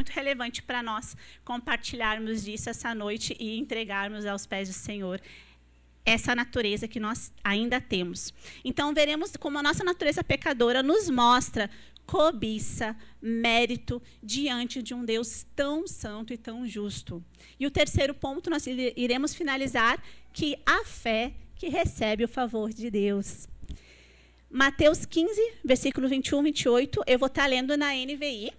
muito relevante para nós compartilharmos disso essa noite e entregarmos aos pés do Senhor essa natureza que nós ainda temos. Então, veremos como a nossa natureza pecadora nos mostra cobiça, mérito diante de um Deus tão santo e tão justo. E o terceiro ponto, nós iremos finalizar, que a fé que recebe o favor de Deus. Mateus 15, versículo 21, 28, eu vou estar lendo na NVI.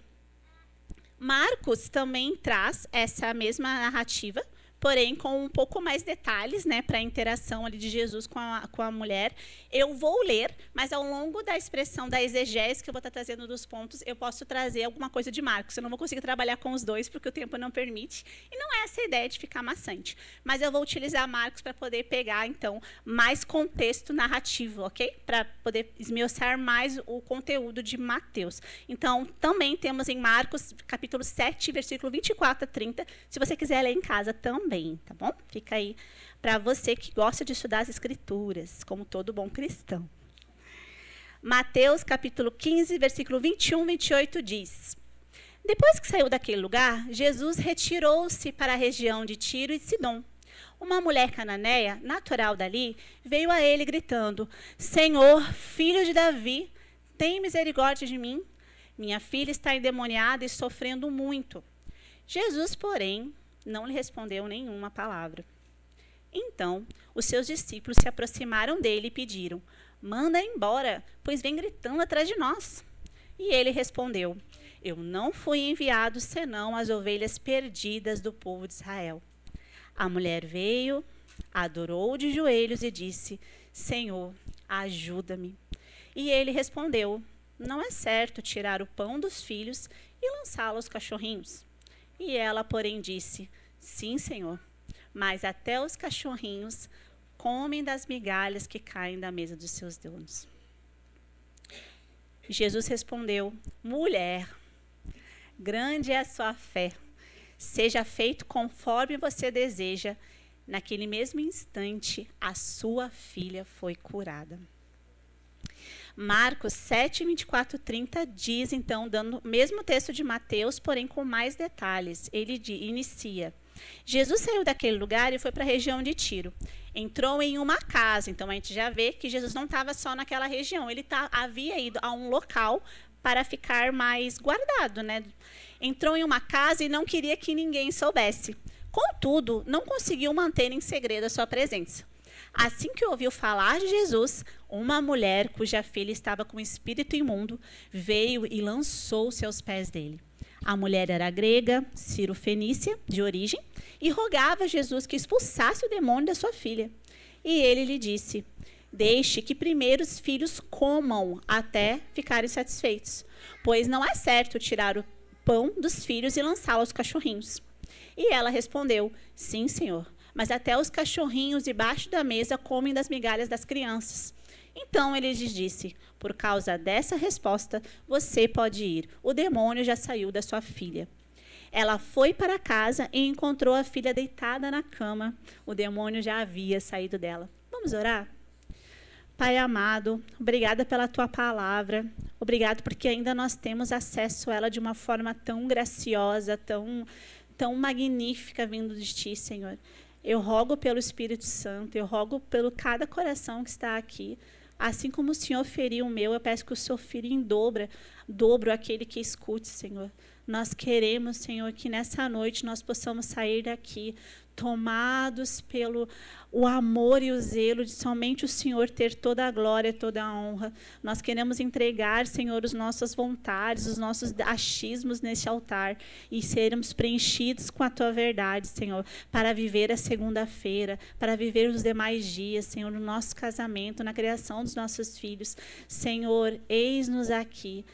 Marcos também traz essa mesma narrativa, porém com um pouco mais detalhes, né, para a interação ali de Jesus com a mulher. Eu vou ler, mas ao longo da expressão da exegese que eu vou estar trazendo dos pontos, eu posso trazer alguma coisa de Marcos. Eu não vou conseguir trabalhar com os dois, porque o tempo não permite, e não é essa a ideia de ficar maçante. Mas eu vou utilizar Marcos para poder pegar, então, mais contexto narrativo, ok? Para poder esmiuçar mais o conteúdo de Mateus. Então, também temos em Marcos, capítulo 7, versículo 24 a 30, se você quiser ler em casa também. Tá bom? Fica aí para você que gosta de estudar as Escrituras, como todo bom cristão. Mateus, capítulo 15, versículo 21, 28 diz: Depois que saiu daquele lugar, Jesus retirou-se para a região de Tiro e Sidom. Uma mulher cananeia, natural dali, veio a ele gritando: Senhor, filho de Davi, tem misericórdia de mim. Minha filha está endemoniada e sofrendo muito. Jesus, porém, não lhe respondeu nenhuma palavra. Então, os seus discípulos se aproximaram dele e pediram: Manda embora, pois vem gritando atrás de nós. E ele respondeu: Eu não fui enviado senão as ovelhas perdidas do povo de Israel. A mulher veio, adorou de joelhos e disse: Senhor, ajuda-me. E ele respondeu: Não é certo tirar o pão dos filhos e lançá-lo aos cachorrinhos. E ela, porém, disse: Sim, Senhor, mas até os cachorrinhos comem das migalhas que caem da mesa dos seus donos. Jesus respondeu: Mulher, grande é a sua fé. Seja feito conforme você deseja. Naquele mesmo instante, a sua filha foi curada. Marcos 7, 24, 30 diz, então, dando o mesmo texto de Mateus, porém com mais detalhes. Ele inicia: Jesus saiu daquele lugar e foi para a região de Tiro. Entrou em uma casa. Então, a gente já vê que Jesus não estava só naquela região. Ele havia ido a um local para ficar mais guardado, né? Entrou em uma casa e não queria que ninguém soubesse. Contudo, não conseguiu manter em segredo a sua presença. Assim que ouviu falar de Jesus, uma mulher cuja filha estava com espírito imundo veio e lançou-se aos pés dele. A mulher era grega, cirofenícia, de origem, e rogava a Jesus que expulsasse o demônio da sua filha. E ele lhe disse: Deixe que primeiro os filhos comam até ficarem satisfeitos, pois não é certo tirar o pão dos filhos e lançá-lo aos cachorrinhos. E ela respondeu: Sim, Senhor, mas até os cachorrinhos debaixo da mesa comem das migalhas das crianças. Então ele lhes disse: Por causa dessa resposta, você pode ir. O demônio já saiu da sua filha. Ela foi para casa e encontrou a filha deitada na cama. O demônio já havia saído dela. Vamos orar? Pai amado, obrigada pela tua palavra. Obrigado porque ainda nós temos acesso a ela de uma forma tão graciosa, tão magnífica vindo de ti, Senhor. Eu rogo pelo Espírito Santo, eu rogo pelo cada coração que está aqui. Assim como o Senhor feriu o meu, eu peço que o Senhor fira em dobro aquele que escute, Senhor. Nós queremos, Senhor, que nessa noite nós possamos sair daqui tomados pelo o amor e o zelo de somente o Senhor ter toda a glória, toda a honra. Nós queremos entregar, Senhor, as nossas vontades, os nossos achismos neste altar e sermos preenchidos com a tua verdade, Senhor, para viver a segunda-feira, para viver os demais dias, Senhor, no nosso casamento, na criação dos nossos filhos. Senhor, eis-nos aqui.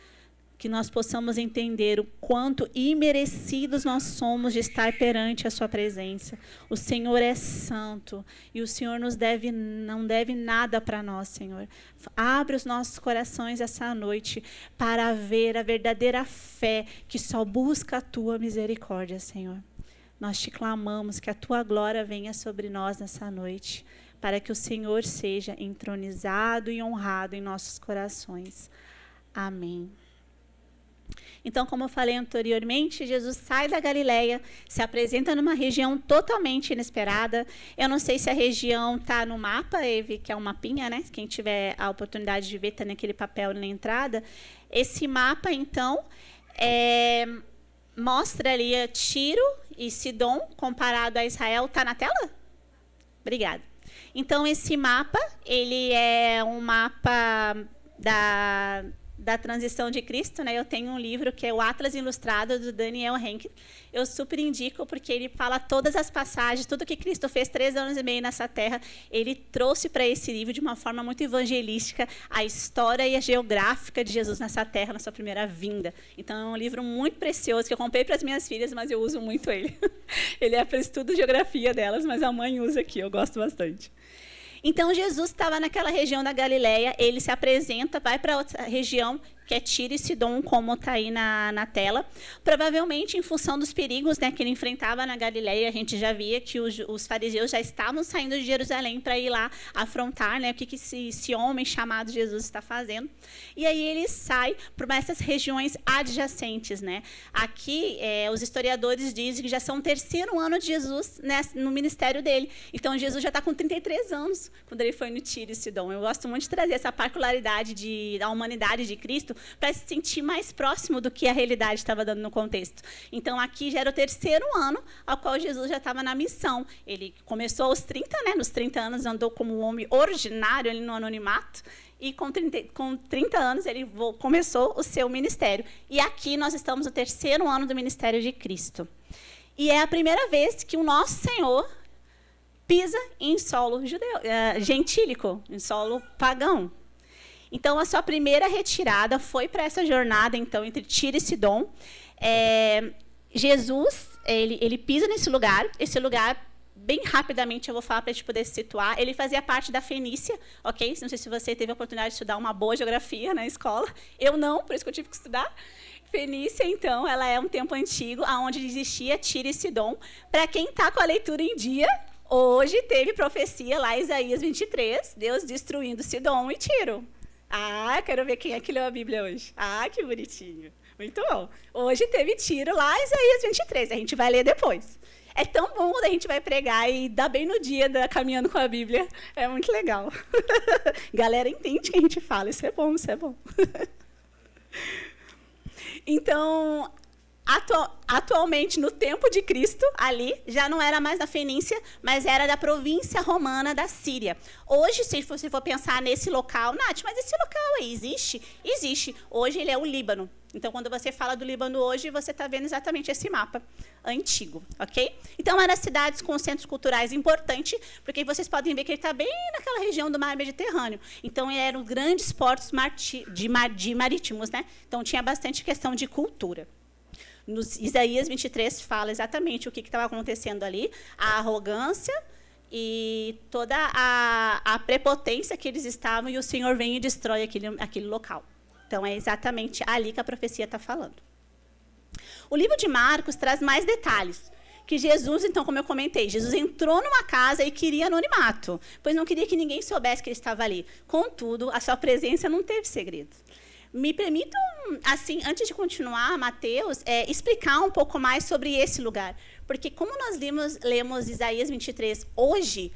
Que nós possamos entender o quanto imerecidos nós somos de estar perante a sua presença. O Senhor é santo e o Senhor não deve nada para nós, Senhor. Abre os nossos corações essa noite para ver a verdadeira fé que só busca a tua misericórdia, Senhor. Nós te clamamos que a tua glória venha sobre nós nessa noite, para que o Senhor seja entronizado e honrado em nossos corações. Amém. Então, como eu falei anteriormente, Jesus sai da Galileia, se apresenta numa região totalmente inesperada. Eu não sei se a região está no mapa, Eve, que é um mapinha, né? Quem tiver a oportunidade de ver, está naquele papel na entrada. Esse mapa, então, mostra ali Tiro e Sidom comparado a Israel. Está na tela? Obrigada. Então, esse mapa, ele é um mapa da transição de Cristo, né? Eu tenho um livro que é o Atlas Ilustrado, do Daniel Henke. Eu super indico, porque ele fala todas as passagens, tudo que Cristo fez 3 anos e meio nessa terra, ele trouxe para esse livro de uma forma muito evangelística a história e a geográfica de Jesus nessa terra, na sua primeira vinda. Então, é um livro muito precioso, que eu comprei para as minhas filhas, mas eu uso muito ele. Ele é para estudo de geografia delas, mas a mãe usa aqui, eu gosto bastante. Então, Jesus estava naquela região da Galileia, ele se apresenta, vai para outra região, que é Tiro e Sidom, como está aí na tela. Provavelmente, em função dos perigos, né, que ele enfrentava na Galileia, a gente já via que os fariseus já estavam saindo de Jerusalém para ir lá afrontar, né, o que esse homem chamado Jesus está fazendo. E aí ele sai para essas regiões adjacentes, né? Aqui, os historiadores dizem que já são o 3º ano de Jesus, né, no ministério dele. Então, Jesus já está com 33 anos, quando ele foi no Tiro e Sidom. Eu gosto muito de trazer essa particularidade da humanidade de Cristo, para se sentir mais próximo do que a realidade estava dando no contexto. Então, aqui já era o 3º ano ao qual Jesus já estava na missão. Ele começou aos 30, né? Nos 30 anos andou como um homem ordinário, ali no anonimato, e com 30 anos ele começou o seu ministério. E aqui nós estamos no 3º ano do ministério de Cristo. E é a primeira vez que o nosso Senhor pisa em solo gentílico, em solo pagão. Então, a sua primeira retirada foi para essa jornada, então, entre Tiro e Sidom. Jesus, ele pisa nesse lugar. Esse lugar, bem rapidamente, eu vou falar para a gente poder se situar. Ele fazia parte da Fenícia, ok? Não sei se você teve a oportunidade de estudar uma boa geografia na escola. Eu não, por isso que eu tive que estudar. Fenícia, então, ela é um tempo antigo, onde existia Tiro e Sidom. Para quem está com a leitura em dia, hoje teve profecia lá, Isaías 23, Deus destruindo Sidom e Tiro. Ah, quero ver quem é que leu a Bíblia hoje. Ah, que bonitinho. Muito bom. Hoje teve Tiro lá, Isaías 23. A gente vai ler depois. É tão bom quando a gente vai pregar e dá bem no dia caminhando com a Bíblia. É muito legal. Galera entende o que a gente fala. Isso é bom, isso é bom. Então, atualmente, no tempo de Cristo, ali, já não era mais da Fenícia, mas era da província romana da Síria. Hoje, se você for pensar nesse local, Nath, mas esse local aí existe? Existe. Hoje ele é o Líbano. Então, quando você fala do Líbano hoje, você está vendo exatamente esse mapa antigo, ok? Então, eram cidades com centros culturais importantes, porque vocês podem ver que ele está bem naquela região do mar Mediterrâneo. Então, eram grandes portos marítimos, né? Então, tinha bastante questão de cultura. No Isaías 23 fala exatamente o que estava acontecendo ali, a arrogância e toda a prepotência que eles estavam, e o Senhor vem e destrói aquele local. Então, é exatamente ali que a profecia está falando. O livro de Marcos traz mais detalhes. Que Jesus, então, como eu comentei, Jesus entrou numa casa e queria anonimato, pois não queria que ninguém soubesse que ele estava ali. Contudo, a sua presença não teve segredo. Me permitam, assim, antes de continuar, Mateus, explicar um pouco mais sobre esse lugar. Porque como nós lemos Isaías 23 hoje,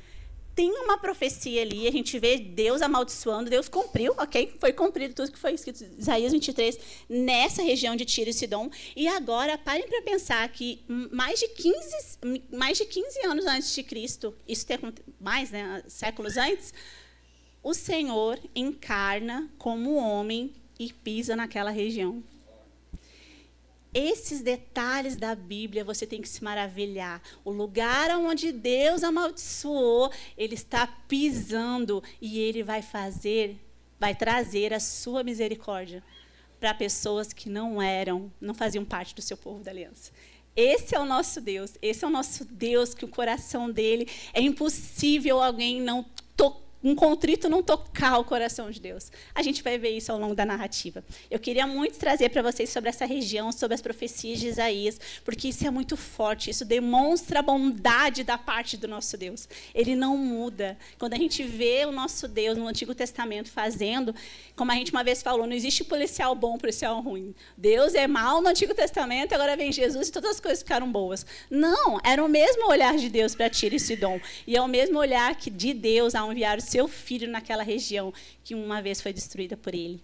tem uma profecia ali, a gente vê Deus amaldiçoando, Deus cumpriu, ok? Foi cumprido tudo que foi escrito em Isaías 23, nessa região de Tiro e Sidom. E agora, parem para pensar que mais de 15 anos antes de Cristo, isso tem mais, né, séculos antes, o Senhor encarna como homem e pisa naquela região. Esses detalhes da Bíblia você tem que se maravilhar. O lugar onde Deus amaldiçoou, ele está pisando e ele vai trazer a sua misericórdia para pessoas que não faziam parte do seu povo da aliança. Esse é o nosso Deus, que o coração dele é impossível alguém não um contrito não tocar o coração de Deus. A gente vai ver isso ao longo da narrativa. Eu queria muito trazer para vocês sobre essa região, sobre as profecias de Isaías, porque isso é muito forte, isso demonstra a bondade da parte do nosso Deus. Ele não muda. Quando a gente vê o nosso Deus no Antigo Testamento fazendo, como a gente uma vez falou, não existe policial bom, policial ruim. Deus é mau no Antigo Testamento, agora vem Jesus e todas as coisas ficaram boas. Não, era o mesmo olhar de Deus para Tiro e Sidom. E é o mesmo olhar de Deus ao enviar o seu filho naquela região que uma vez foi destruída por ele.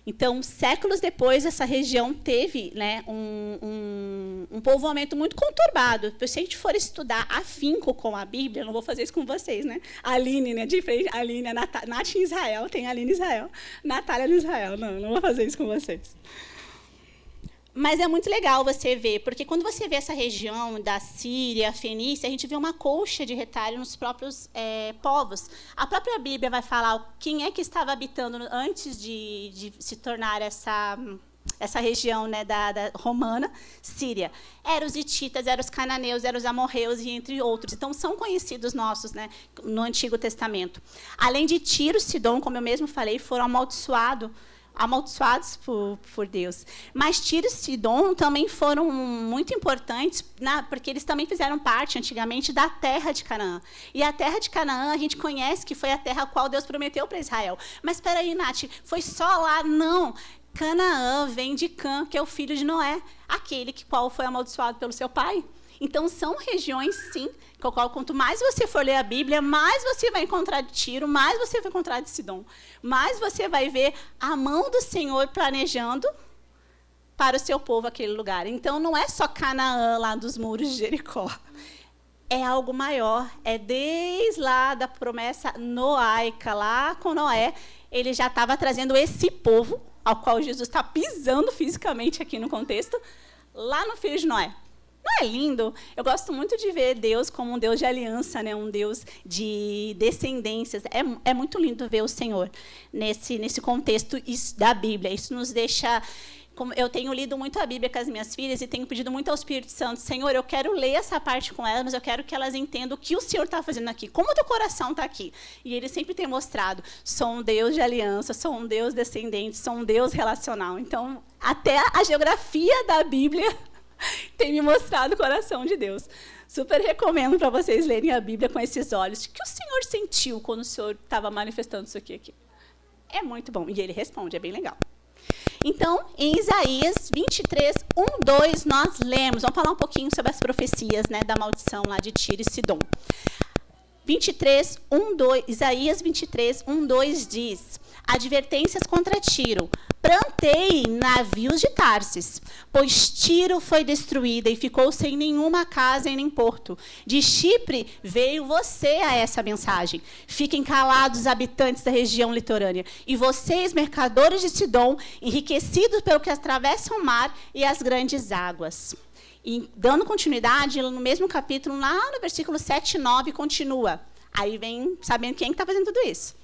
Então, séculos depois, essa região teve, né, um povoamento muito conturbado. Se a gente for estudar afinco com a Bíblia, eu não vou fazer isso com vocês, né? A Aline, né, diferente, a Aline, a Nath em Israel, tem a Aline em Israel, Natália em Israel. Não vou fazer isso com vocês. Mas é muito legal você ver, porque quando você vê essa região da Síria, Fenícia, a gente vê uma colcha de retalho nos próprios povos. A própria Bíblia vai falar quem é que estava habitando antes de se tornar essa região, né, da romana, Síria. Eram os hititas, eram os cananeus, eram os amorreus e entre outros. Então, são conhecidos nossos, né, no Antigo Testamento. Além de Tiro e Sidom, como eu mesmo falei, foram amaldiçoados por Deus. Mas Tiro e Sidom também foram muito importantes, porque eles também fizeram parte, antigamente, da terra de Canaã. E a terra de Canaã, a gente conhece que foi a terra a qual Deus prometeu para Israel. Mas, espera aí, Nath, foi só lá? Não. Canaã vem de Cã, que é o filho de Noé, aquele qual foi amaldiçoado pelo seu pai. Então, são regiões, sim, com a qual, quanto mais você for ler a Bíblia, mais você vai encontrar de Tiro, mais você vai encontrar de Sidom. Mais você vai ver a mão do Senhor planejando para o seu povo aquele lugar. Então, não é só Canaã, lá dos muros de Jericó. É algo maior. É desde lá da promessa noaica, lá com Noé, ele já estava trazendo esse povo, ao qual Jesus está pisando fisicamente aqui no contexto, lá no filho de Noé. Não é lindo? Eu gosto muito de ver Deus como um Deus de aliança, né? Um Deus de descendências. É muito lindo ver o Senhor nesse contexto da Bíblia. Isso nos deixa... Eu tenho lido muito a Bíblia com as minhas filhas e tenho pedido muito ao Espírito Santo, Senhor, eu quero ler essa parte com elas, mas eu quero que elas entendam o que o Senhor está fazendo aqui, como o teu coração está aqui. E Ele sempre tem mostrado, sou um Deus de aliança, sou um Deus descendente, sou um Deus relacional. Então, até a geografia da Bíblia tem me mostrado o coração de Deus. Super recomendo para vocês lerem a Bíblia com esses olhos. O que o Senhor sentiu quando o Senhor estava manifestando isso aqui? É muito bom. E Ele responde, é bem legal. Então, em Isaías 23, 1, 2, nós lemos. Vamos falar um pouquinho sobre as profecias, né, da maldição lá de Tiro e Sidom. 23, 1, 2, Isaías 23, 1, 2 diz: advertências contra Tiro. Plantei navios de Tarsis, pois Tiro foi destruída e ficou sem nenhuma casa e nem porto. De Chipre veio você a essa mensagem. Fiquem calados, habitantes da região litorânea. E vocês, mercadores de Sidom, enriquecidos pelo que atravessam o mar e as grandes águas. E, dando continuidade, no mesmo capítulo, lá no versículo 7 e 9, continua. Aí vem sabendo quem está fazendo tudo isso.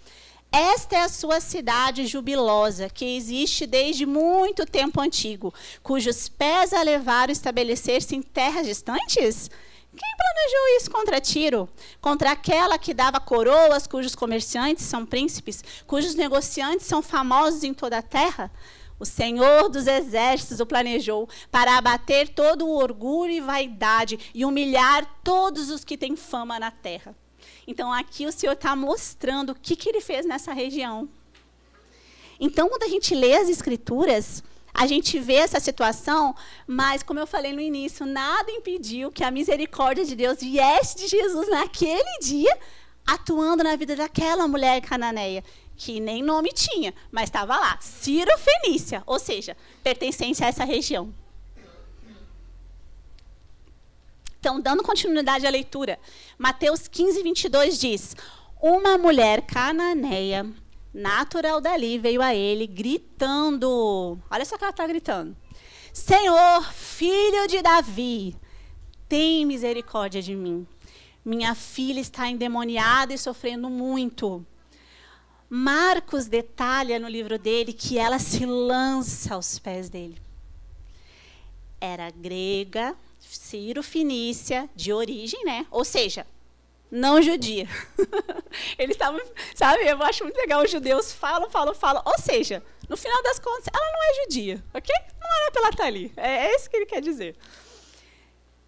Esta é a sua cidade jubilosa, que existe desde muito tempo antigo, cujos pés a levaram a estabelecer-se em terras distantes? Quem planejou isso contra Tiro? Contra aquela que dava coroas, cujos comerciantes são príncipes, cujos negociantes são famosos em toda a terra? O Senhor dos Exércitos o planejou para abater todo o orgulho e vaidade e humilhar todos os que têm fama na terra. Então, aqui o Senhor está mostrando o que Ele fez nessa região. Então, quando a gente lê as Escrituras, a gente vê essa situação, mas, como eu falei no início, nada impediu que a misericórdia de Deus viesse de Jesus naquele dia, atuando na vida daquela mulher cananeia, que nem nome tinha, mas estava lá, Ciro-Fenícia, ou seja, pertencente a essa região. Então, dando continuidade à leitura, Mateus 15, 22 diz: uma mulher cananeia, natural dali, veio a ele gritando. Olha só que ela está gritando: Senhor, filho de Davi, tem misericórdia de mim. Minha filha está endemoniada e sofrendo muito. Marcos detalha no livro dele que ela se lança aos pés dele. Era grega, Ciro-Fenícia, de origem, né? Ou seja, não judia. Eles estavam, sabe, eu acho muito legal, os judeus falam. Ou seja, no final das contas, ela não é judia, ok? Não era para ela estar ali. É isso que ele quer dizer.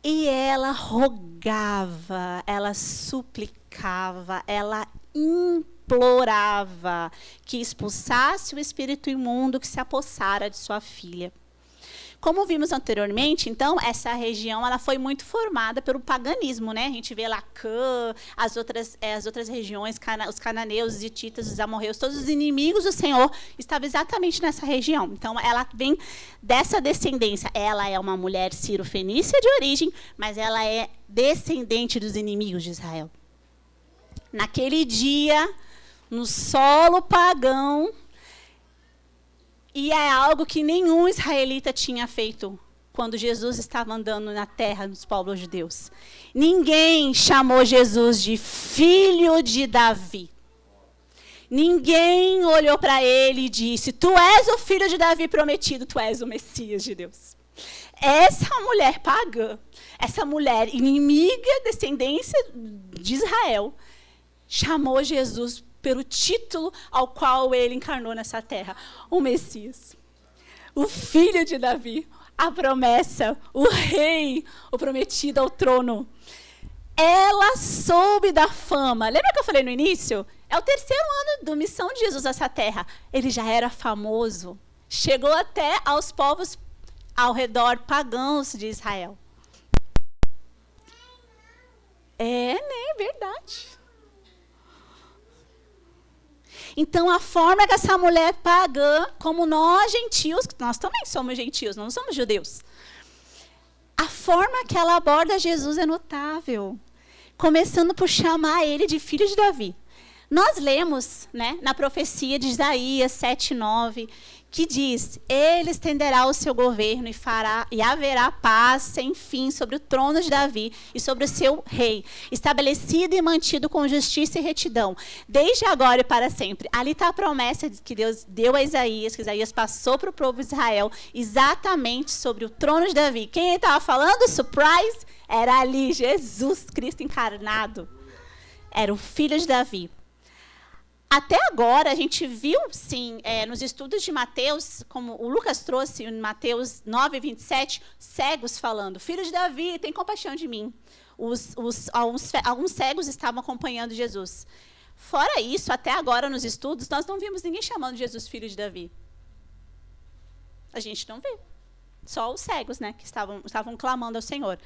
E ela rogava, ela suplicava, ela implorava que expulsasse o espírito imundo que se apossara de sua filha. Como vimos anteriormente, então, essa região ela foi muito formada pelo paganismo, né? A gente vê Lacã, as outras regiões, os cananeus, os hititas, os amorreus, todos os inimigos do Senhor estavam exatamente nessa região. Então, ela vem dessa descendência. Ela é uma mulher sírio-fenícia de origem, mas ela é descendente dos inimigos de Israel. Naquele dia, no solo pagão, e é algo que nenhum israelita tinha feito quando Jesus estava andando na terra dos povos judeus. Ninguém chamou Jesus de filho de Davi. Ninguém olhou para ele e disse, tu és o filho de Davi prometido, tu és o Messias de Deus. Essa mulher pagã, essa mulher inimiga, descendência de Israel, chamou Jesus pelo título ao qual ele encarnou nessa terra, o Messias, o filho de Davi, a promessa, o rei, o prometido ao trono. Ela soube da fama. Lembra que eu falei no início? É o 3º ano da missão de Jesus nessa terra. Ele já era famoso. Chegou até aos povos ao redor pagãos de Israel. Verdade. Então, a forma que essa mulher pagã, como nós gentios, nós também somos gentios, não somos judeus. A forma que ela aborda Jesus é notável. Começando por chamar ele de filho de Davi. Nós lemos, né, na profecia de Isaías 7:9, que diz, ele estenderá o seu governo e haverá paz sem fim sobre o trono de Davi e sobre o seu rei, estabelecido e mantido com justiça e retidão, desde agora e para sempre. Ali está a promessa que Deus deu a Isaías, que Isaías passou para o povo de Israel, exatamente sobre o trono de Davi. Quem ele estava falando? Surprise! Era ali, Jesus Cristo encarnado. Era o filho de Davi. Até agora, a gente viu, sim, nos estudos de Mateus, como o Lucas trouxe em Mateus 9:27, cegos falando, filho de Davi, tem compaixão de mim. Alguns cegos estavam acompanhando Jesus. Fora isso, até agora nos estudos, nós não vimos ninguém chamando Jesus filho de Davi. A gente não vê. Só os cegos, né, que estavam clamando ao Senhor.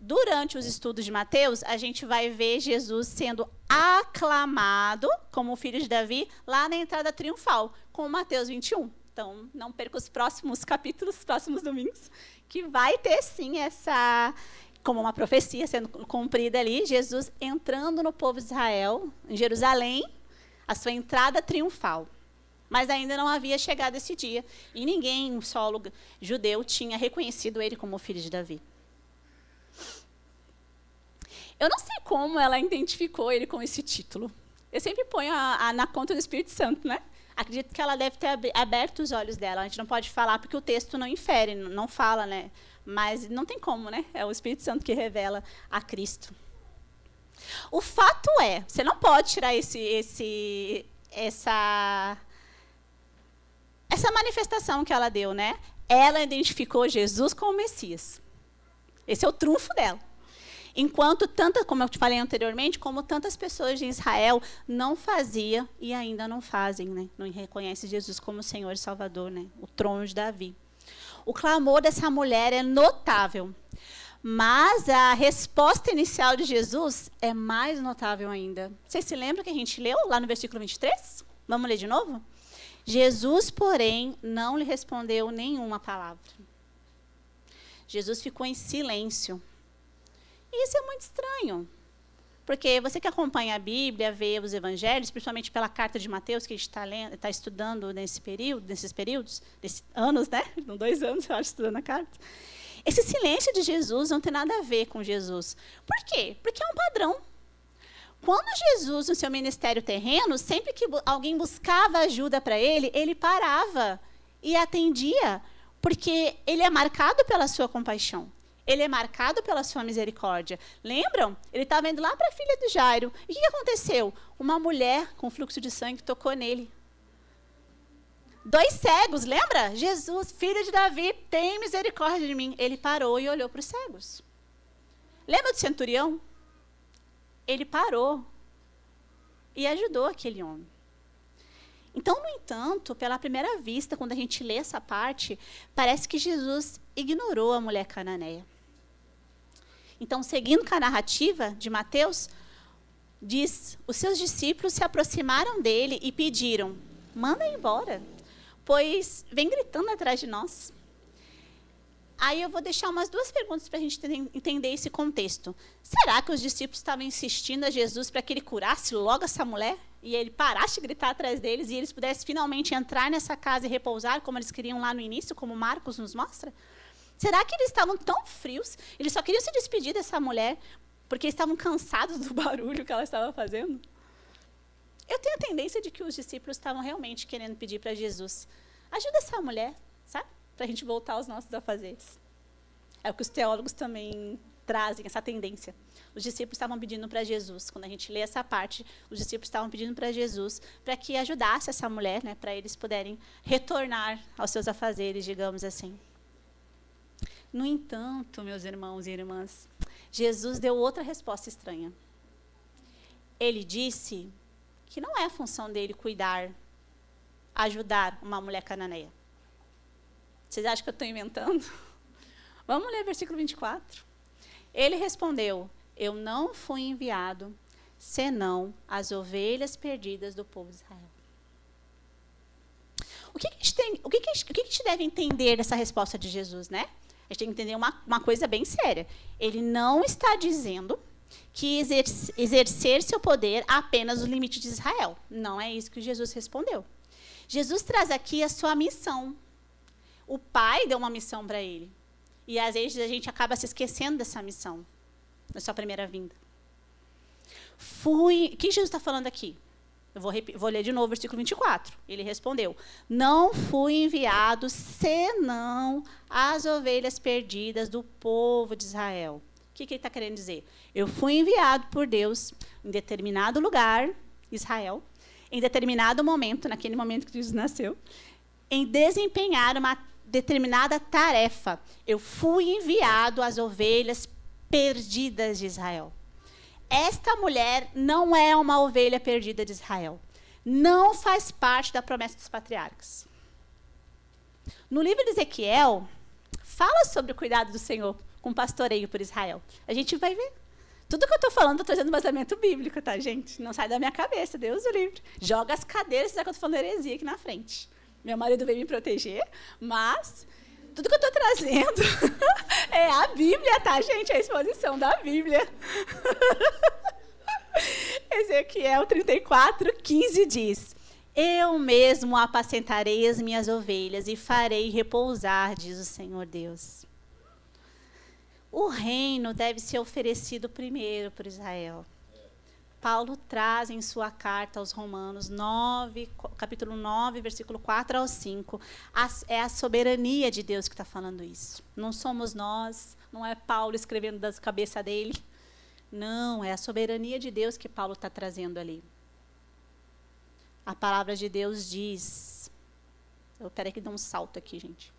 Durante os estudos de Mateus, a gente vai ver Jesus sendo aclamado como o filho de Davi lá na entrada triunfal, com Mateus 21. Então, não perca os próximos capítulos, os próximos domingos, que vai ter, sim, essa, como uma profecia sendo cumprida ali, Jesus entrando no povo de Israel, em Jerusalém, a sua entrada triunfal. Mas ainda não havia chegado esse dia, e ninguém em solo judeu tinha reconhecido ele como o filho de Davi. Eu não sei como ela identificou ele com esse título. Eu sempre ponho na conta do Espírito Santo, né? Acredito que ela deve ter aberto os olhos dela. A gente não pode falar porque o texto não infere, não fala, né? Mas não tem como, né? É o Espírito Santo que revela a Cristo. O fato é, você não pode tirar essa manifestação que ela deu, né? Ela identificou Jesus como Messias. Esse é o trunfo dela. Enquanto como eu te falei anteriormente, como tantas pessoas de Israel não faziam e ainda não fazem, né? Não reconhecem Jesus como Senhor e Salvador, né? O trono de Davi. O clamor dessa mulher é notável, mas a resposta inicial de Jesus é mais notável ainda. Vocês se lembram que a gente leu lá no versículo 23? Vamos ler de novo? Jesus, porém, não lhe respondeu nenhuma palavra. Jesus ficou em silêncio. E isso é muito estranho, porque você que acompanha a Bíblia, vê os evangelhos, principalmente pela carta de Mateus, que a gente está estudando nesses períodos, nesses anos, né? Não 2 anos, eu acho, estudando a carta. Esse silêncio de Jesus não tem nada a ver com Jesus. Por quê? Porque é um padrão. Quando Jesus, no seu ministério terreno, sempre que alguém buscava ajuda para ele, ele parava e atendia, porque ele é marcado pela sua compaixão. Ele é marcado pela sua misericórdia. Lembram? Ele estava indo lá para a filha de Jairo. E o que aconteceu? Uma mulher com fluxo de sangue tocou nele. 2 cegos, lembra? Jesus, filho de Davi, tem misericórdia de mim. Ele parou e olhou para os cegos. Lembra do centurião? Ele parou e ajudou aquele homem. Então, no entanto, pela primeira vista, quando a gente lê essa parte, parece que Jesus ignorou a mulher cananeia. Então, seguindo com a narrativa de Mateus, diz, os seus discípulos se aproximaram dele e pediram, manda embora, pois vem gritando atrás de nós. Aí eu vou deixar umas 2 perguntas para a gente entender esse contexto. Será que os discípulos estavam insistindo a Jesus para que ele curasse logo essa mulher? E ele parasse de gritar atrás deles e eles pudessem finalmente entrar nessa casa e repousar, como eles queriam lá no início, como Marcos nos mostra? Será que eles estavam tão frios? Eles só queriam se despedir dessa mulher porque estavam cansados do barulho que ela estava fazendo? Eu tenho a tendência de que os discípulos estavam realmente querendo pedir para Jesus, ajuda essa mulher, sabe? Para a gente voltar aos nossos afazeres. É o que os teólogos também trazem, essa tendência. Os discípulos estavam pedindo para Jesus, quando a gente lê essa parte, os discípulos estavam pedindo para Jesus para que ajudasse essa mulher, né, para eles poderem retornar aos seus afazeres, digamos assim. No entanto, meus irmãos e irmãs, Jesus deu outra resposta estranha. Ele disse que não é a função dele cuidar, ajudar uma mulher cananeia. Vocês acham que eu estou inventando? Vamos ler versículo 24. Ele respondeu, eu não fui enviado, senão as ovelhas perdidas do povo de Israel. O que a gente deve entender dessa resposta de Jesus, né? A gente tem que entender uma coisa bem séria. Ele não está dizendo que exercer seu poder apenas no limite de Israel. Não é isso que Jesus respondeu. Jesus traz aqui a sua missão. O Pai deu uma missão para ele. E às vezes a gente acaba se esquecendo dessa missão, na sua primeira vinda. O que Jesus está falando aqui? Eu vou ler de novo o versículo 24. Ele respondeu, não fui enviado senão as ovelhas perdidas do povo de Israel. O que ele está querendo dizer? Eu fui enviado por Deus em determinado lugar, Israel, em determinado momento, naquele momento que Jesus nasceu, em desempenhar uma determinada tarefa. Eu fui enviado às ovelhas perdidas de Israel. Esta mulher não é uma ovelha perdida de Israel. Não faz parte da promessa dos patriarcas. No livro de Ezequiel, fala sobre o cuidado do Senhor com pastoreio por Israel. A gente vai ver. Tudo que eu estou falando, estou trazendo baseamento bíblico, tá, gente? Não sai da minha cabeça, Deus o livre. Joga as cadeiras, já que eu estou falando heresia aqui na frente. Meu marido veio me proteger, mas tudo que eu estou trazendo é a Bíblia, tá, gente? A exposição da Bíblia. Ezequiel 34:15 diz, eu mesmo apacentarei as minhas ovelhas e farei repousar, diz o Senhor Deus. O reino deve ser oferecido primeiro por Israel. Paulo traz em sua carta aos Romanos, capítulo 9, versículo 4 ao 5, é a soberania de Deus que está falando isso. Não somos nós, não é Paulo escrevendo da cabeça dele. Não, é a soberania de Deus que Paulo está trazendo ali. A palavra de Deus diz... Espera que dá um salto aqui, gente.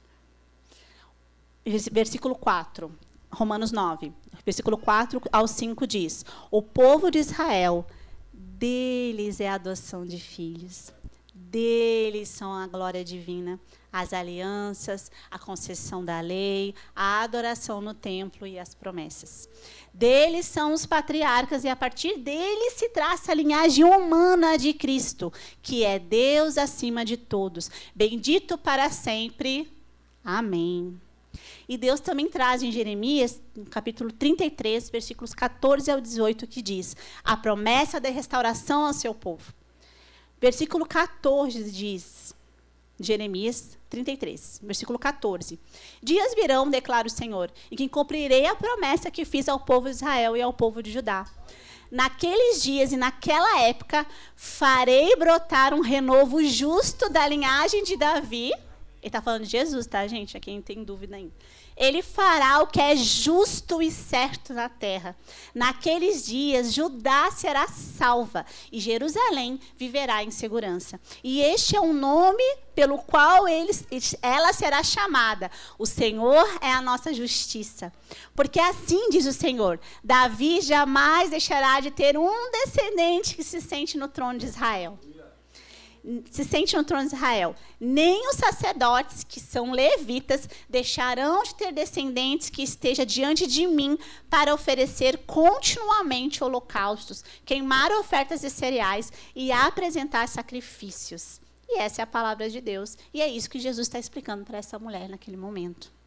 Versículo 4. Romanos 9, versículo 4 ao 5 diz, o povo de Israel, deles é a adoção de filhos, deles são a glória divina, as alianças, a concessão da lei, a adoração no templo e as promessas. Deles são os patriarcas e a partir deles se traça a linhagem humana de Cristo, que é Deus acima de todos, bendito para sempre. Amém. E Deus também traz em Jeremias, no capítulo 33, versículos 14 ao 18, que diz, a promessa da restauração ao seu povo. Versículo 14 diz, Jeremias 33, versículo 14. Dias virão, declara o Senhor, em que cumprirei a promessa que fiz ao povo de Israel e ao povo de Judá. Naqueles dias e naquela época, farei brotar um renovo justo da linhagem de Davi. Ele está falando de Jesus, tá, gente? A quem tem dúvida ainda. Ele fará o que é justo e certo na terra. Naqueles dias, Judá será salva e Jerusalém viverá em segurança. E este é o nome pelo qual ela será chamada. O Senhor é a nossa justiça. Porque assim diz o Senhor, Davi jamais deixará de ter um descendente que se sente no trono de Israel. Nem os sacerdotes, que são levitas, deixarão de ter descendentes que esteja diante de mim para oferecer continuamente holocaustos, queimar ofertas de cereais e apresentar sacrifícios. E essa é a palavra de Deus. E é isso que Jesus está explicando para essa mulher naquele momento.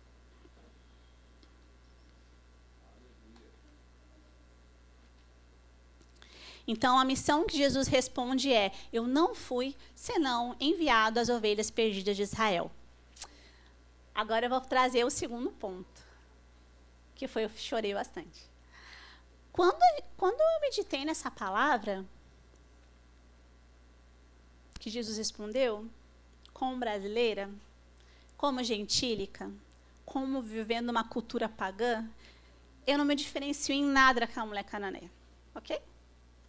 Então, a missão que Jesus responde é: eu não fui, senão enviado às ovelhas perdidas de Israel. Agora eu vou trazer o segundo ponto, que foi, eu chorei bastante. Quando eu meditei nessa palavra, que Jesus respondeu, como brasileira, como gentílica, como vivendo uma cultura pagã, eu não me diferencio em nada daquela mulher cananeia, ok?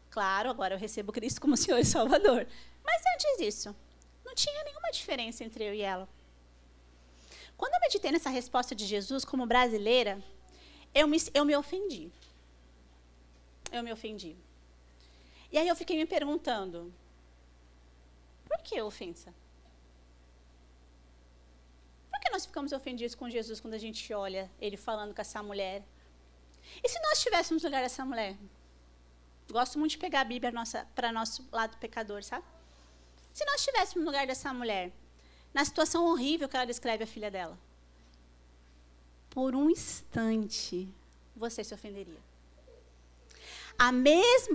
Claro, agora eu recebo Cristo como Senhor e Salvador. Mas antes disso, não tinha nenhuma diferença entre eu e ela. Quando eu meditei nessa resposta de Jesus como brasileira, eu me ofendi. Eu me ofendi. E aí eu fiquei me perguntando, por que ofensa? Por que nós ficamos ofendidos com Jesus quando a gente olha ele falando com essa mulher? E se nós estivéssemos no lugar dessa mulher? Gosto muito de pegar a Bíblia para nosso lado pecador, sabe? Se nós estivéssemos no lugar dessa mulher, na situação horrível que ela descreve a filha dela, por um instante, você se ofenderia.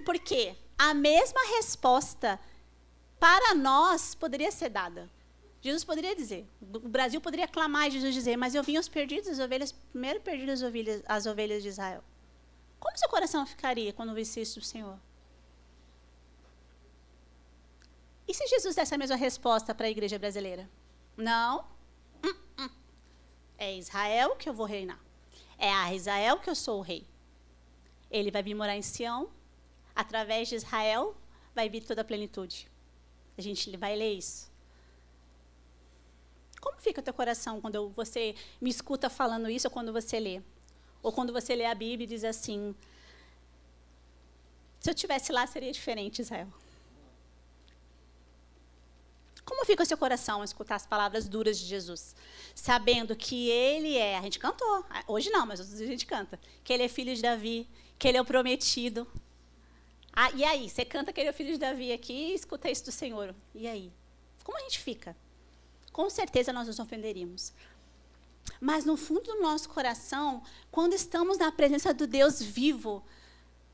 Porque a mesma resposta para nós poderia ser dada. Jesus poderia dizer, o Brasil poderia clamar e Jesus dizer, mas eu vim aos perdidos, as ovelhas, primeiro perdidas as ovelhas de Israel. Como seu coração ficaria quando visse isso do Senhor? E se Jesus desse a mesma resposta para a igreja brasileira? Não. É Israel que eu vou reinar. É a Israel que eu sou o rei. Ele vai vir morar em Sião. Através de Israel vai vir toda a plenitude. A gente vai ler isso. Como fica o teu coração quando você me escuta falando isso ou quando você lê? Ou quando você lê a Bíblia e diz assim, se eu estivesse lá, seria diferente, Israel. Como fica o seu coração ao escutar as palavras duras de Jesus? Sabendo que ele a gente cantou, hoje não, mas outros dias a gente canta, que ele é filho de Davi, que ele é o prometido. Ah, e aí, você canta que ele é o filho de Davi aqui e escuta isso do Senhor. E aí? Como a gente fica? Com certeza nós nos ofenderíamos. Mas no fundo do nosso coração, quando estamos na presença do Deus vivo,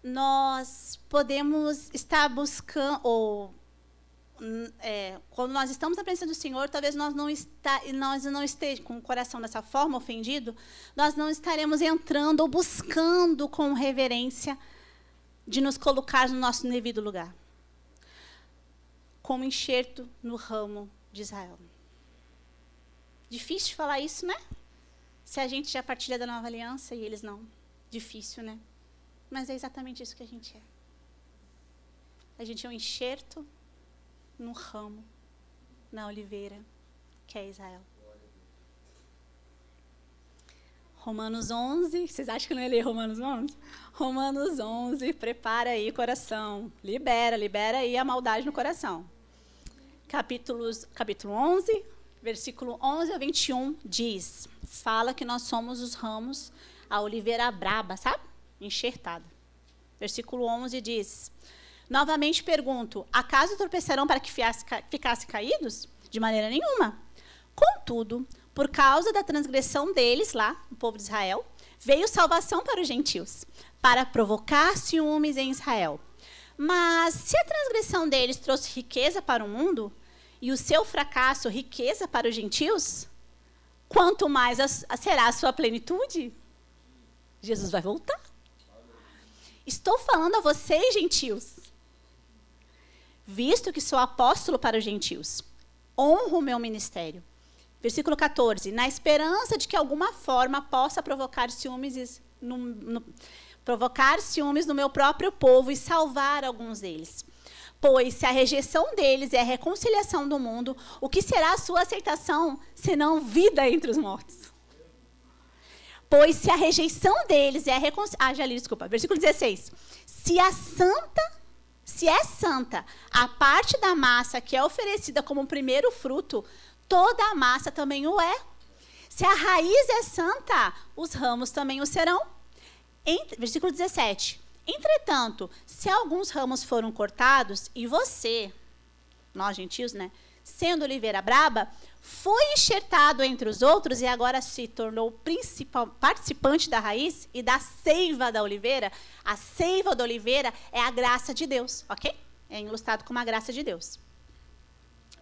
nós podemos estar buscando, quando nós estamos na presença do Senhor, talvez nós não estejamos com o coração dessa forma, ofendido, nós não estaremos entrando ou buscando com reverência de nos colocar no nosso devido lugar. Como enxerto no ramo de Israel. Difícil de falar isso, né? Se a gente já partilha da nova aliança e eles não. Difícil, né? Mas é exatamente isso que a gente é. A gente é um enxerto no ramo, na oliveira, que é Israel. Romanos 11, vocês acham que eu não ia ler Romanos 11? Romanos 11, prepara aí coração. Libera aí a maldade no coração. Capítulo 11, versículo 11 a 21, diz, fala que nós somos os ramos, a oliveira braba, sabe? Enxertada. Versículo 11 diz, novamente pergunto, acaso tropeçarão para que ficassem caídos? De maneira nenhuma. Contudo, por causa da transgressão deles lá, o povo de Israel, veio salvação para os gentios, para provocar ciúmes em Israel. Mas se a transgressão deles trouxe riqueza para o mundo, e o seu fracasso, riqueza para os gentios, quanto mais será a sua plenitude? Jesus vai voltar. Estou falando a vocês, gentios, visto que sou apóstolo para os gentios, honro o meu ministério, Versículo 14. Na esperança de que alguma forma possa provocar ciúmes no meu próprio povo e salvar alguns deles. Pois se a rejeição deles é a reconciliação do mundo, o que será a sua aceitação, senão vida entre os mortos? Pois se a rejeição deles é a reconciliação... já li, desculpa. Versículo 16. Se é santa a parte da massa que é oferecida como primeiro fruto, toda a massa também o é. Se a raiz é santa, os ramos também o serão. Versículo 17. Entretanto, se alguns ramos foram cortados, e você, nós gentios, né, sendo oliveira braba, foi enxertado entre os outros e agora se tornou principal participante da raiz e da seiva da oliveira. A seiva da oliveira é a graça de Deus, ok? É ilustrado como a graça de Deus.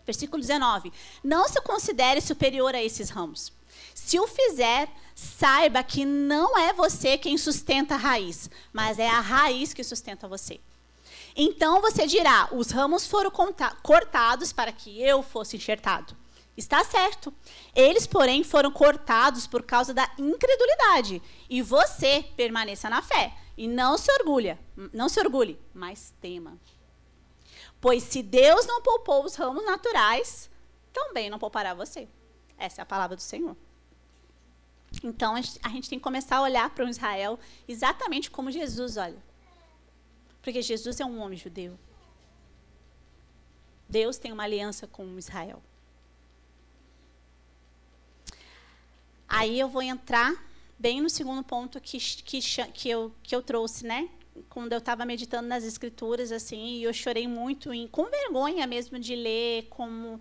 Versículo 19. Não se considere superior a esses ramos. Se o fizer, saiba que não é você quem sustenta a raiz, mas é a raiz que sustenta você. Então você dirá, os ramos foram cortados para que eu fosse enxertado. Está certo. Eles, porém, foram cortados por causa da incredulidade. E você permaneça na fé. E não se orgulhe, mas tema. Pois se Deus não poupou os ramos naturais, também não poupará você. Essa é a palavra do Senhor. Então, a gente tem que começar a olhar para o Israel exatamente como Jesus olha. Porque Jesus é um homem judeu. Deus tem uma aliança com Israel. Aí eu vou entrar bem no segundo ponto que eu trouxe, né? Quando eu estava meditando nas Escrituras, assim, e eu chorei muito, com vergonha mesmo de ler como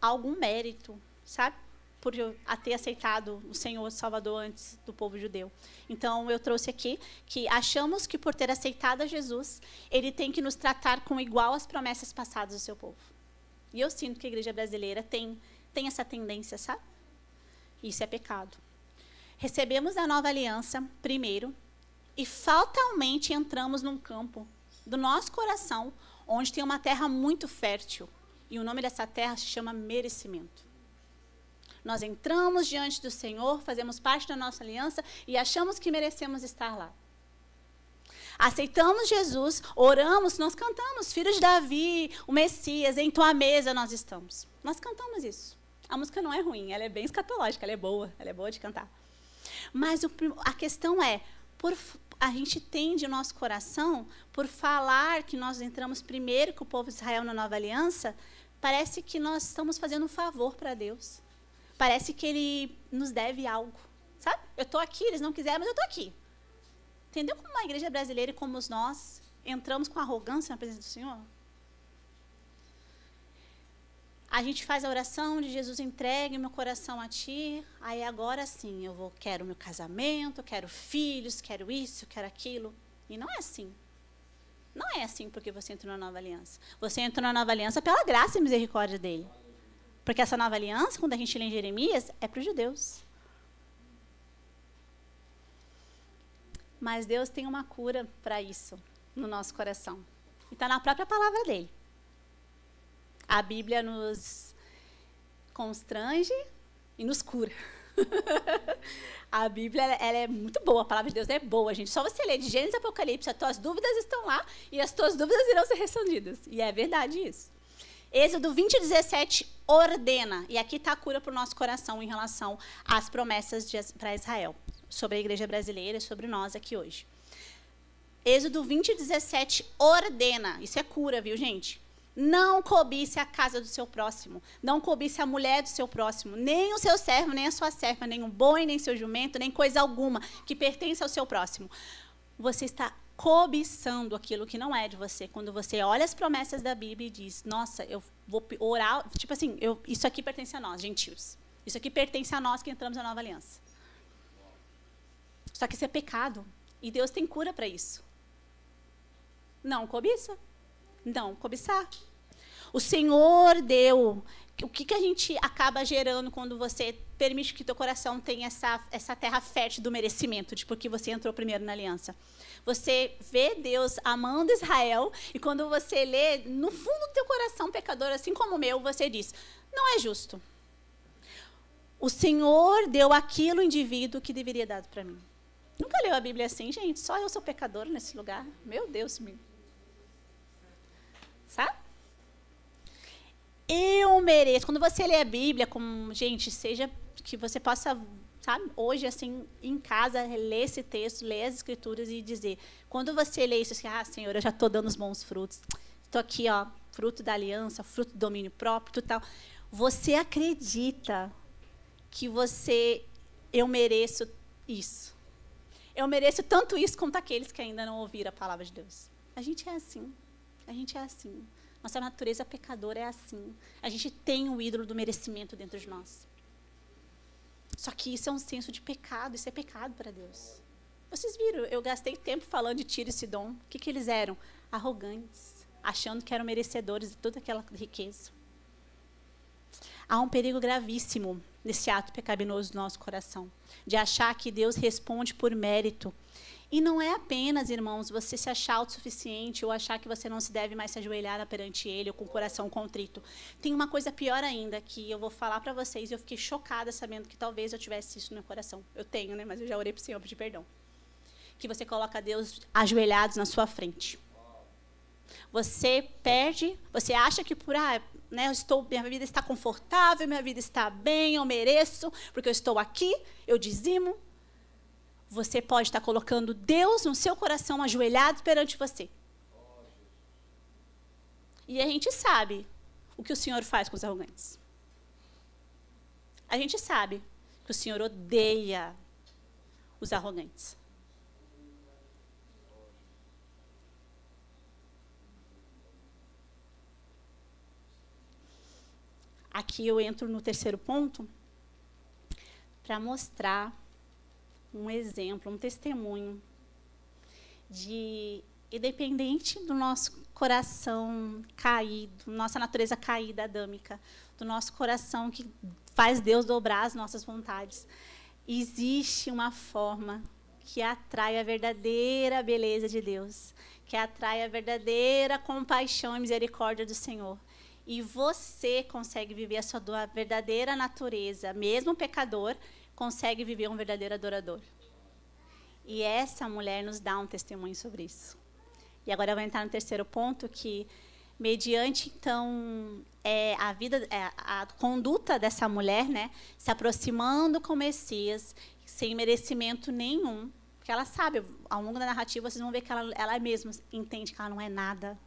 algum mérito, sabe? Por eu ter aceitado o Senhor Salvador antes do povo judeu. Então, eu trouxe aqui que achamos que por ter aceitado a Jesus, ele tem que nos tratar com igual às promessas passadas do seu povo. E eu sinto que a igreja brasileira tem essa tendência, sabe? Isso é pecado. Recebemos a nova aliança primeiro e fatalmente entramos num campo do nosso coração, onde tem uma terra muito fértil. E o nome dessa terra se chama merecimento. Nós entramos diante do Senhor, fazemos parte da nossa aliança e achamos que merecemos estar lá. Aceitamos Jesus, oramos, nós cantamos, filho de Davi, o Messias, em tua mesa nós estamos. Nós cantamos isso. A música não é ruim, ela é bem escatológica, ela é boa de cantar. Mas a questão é, a gente tende o nosso coração, por falar que nós entramos primeiro com o povo de Israel na nova aliança, parece que nós estamos fazendo um favor para Deus. Parece que ele nos deve algo, sabe? Eu estou aqui, eles não quiseram, mas eu estou aqui. Entendeu como a igreja brasileira e como nós entramos com arrogância na presença do Senhor? A gente faz a oração de Jesus, entregue meu coração a ti, aí agora sim, quero meu casamento, quero filhos, quero isso, quero aquilo. E não é assim. Não é assim porque você entrou na nova aliança. Você entrou na nova aliança pela graça e misericórdia dele. Porque essa nova aliança, quando a gente lê em Jeremias, é para os judeus. Mas Deus tem uma cura para isso no nosso coração. E está na própria palavra dele. A Bíblia nos constrange e nos cura. A Bíblia ela é muito boa, a palavra de Deus é boa, gente. Só você ler de Gênesis e Apocalipse, as tuas dúvidas estão lá e as tuas dúvidas irão ser respondidas. E é verdade isso. Êxodo 20:17 ordena, e aqui está a cura para o nosso coração em relação às promessas para Israel, sobre a igreja brasileira e sobre nós aqui hoje. Êxodo 20:17 ordena, isso é cura, viu, gente? Não cobice a casa do seu próximo, não cobice a mulher do seu próximo, nem o seu servo, nem a sua serva, nem o boi, nem seu jumento, nem coisa alguma que pertence ao seu próximo. Você está cobiçando aquilo que não é de você. Quando você olha as promessas da Bíblia e diz, nossa, eu vou orar, tipo assim, isso aqui pertence a nós, gentios. Isso aqui pertence a nós que entramos na nova aliança. Só que isso é pecado. E Deus tem cura para isso. Não cobiça. Não cobiçar. O Senhor deu. O que a gente acaba gerando quando você permite que teu coração tenha essa terra fértil do merecimento, de porque você entrou primeiro na aliança? Você vê Deus amando Israel, e quando você lê, no fundo do teu coração, pecador, assim como o meu, você diz, não é justo. O Senhor deu aquilo ao indivíduo que deveria dar para mim. Nunca leu a Bíblia assim, gente? Só eu sou pecador nesse lugar. Meu Deus, meu. Sabe? Eu mereço. Quando você lê a Bíblia, como, gente, seja que você possa, sabe, hoje, assim, em casa, ler esse texto, ler as Escrituras e dizer, quando você lê isso, assim, Senhor, eu já estou dando os bons frutos. Estou aqui, ó, fruto da aliança, fruto do domínio próprio, tudo tal. Você acredita que eu mereço isso. Eu mereço tanto isso quanto aqueles que ainda não ouviram a palavra de Deus. A gente é assim. A gente é assim. Nossa natureza pecadora é assim. A gente tem o ídolo do merecimento dentro de nós. Só que isso é um senso de pecado. Isso é pecado para Deus. Vocês viram, eu gastei tempo falando de Tiro e Sidom. O que eles eram? Arrogantes. Achando que eram merecedores de toda aquela riqueza. Há um perigo gravíssimo nesse ato pecaminoso do nosso coração. De achar que Deus responde por mérito. E não é apenas, irmãos, você se achar autossuficiente ou achar que você não se deve mais se ajoelhar perante Ele ou com o coração contrito. Tem uma coisa pior ainda que eu vou falar para vocês e eu fiquei chocada sabendo que talvez eu tivesse isso no meu coração. Eu tenho, né? Mas eu já orei para o Senhor pedir perdão. Que você coloca Deus ajoelhados na sua frente. Você perde, você acha que por, minha vida está confortável, minha vida está bem, eu mereço, porque eu estou aqui, eu dizimo. Você pode estar colocando Deus no seu coração ajoelhado perante você. E a gente sabe o que o Senhor faz com os arrogantes. A gente sabe que o Senhor odeia os arrogantes. Aqui eu entro no terceiro ponto para mostrar um exemplo, um testemunho de, independente do nosso coração caído, nossa natureza caída, adâmica, do nosso coração que faz Deus dobrar as nossas vontades, existe uma forma que atrai a verdadeira beleza de Deus, que atrai a verdadeira compaixão e misericórdia do Senhor. E você consegue viver a sua verdadeira natureza, mesmo pecador, consegue viver um verdadeiro adorador. E essa mulher nos dá um testemunho sobre isso. E agora eu vou entrar no terceiro ponto, que mediante, então, a conduta dessa mulher, né, se aproximando com o Messias, sem merecimento nenhum, porque ela sabe, ao longo da narrativa, vocês vão ver que ela mesma entende que ela não é nada.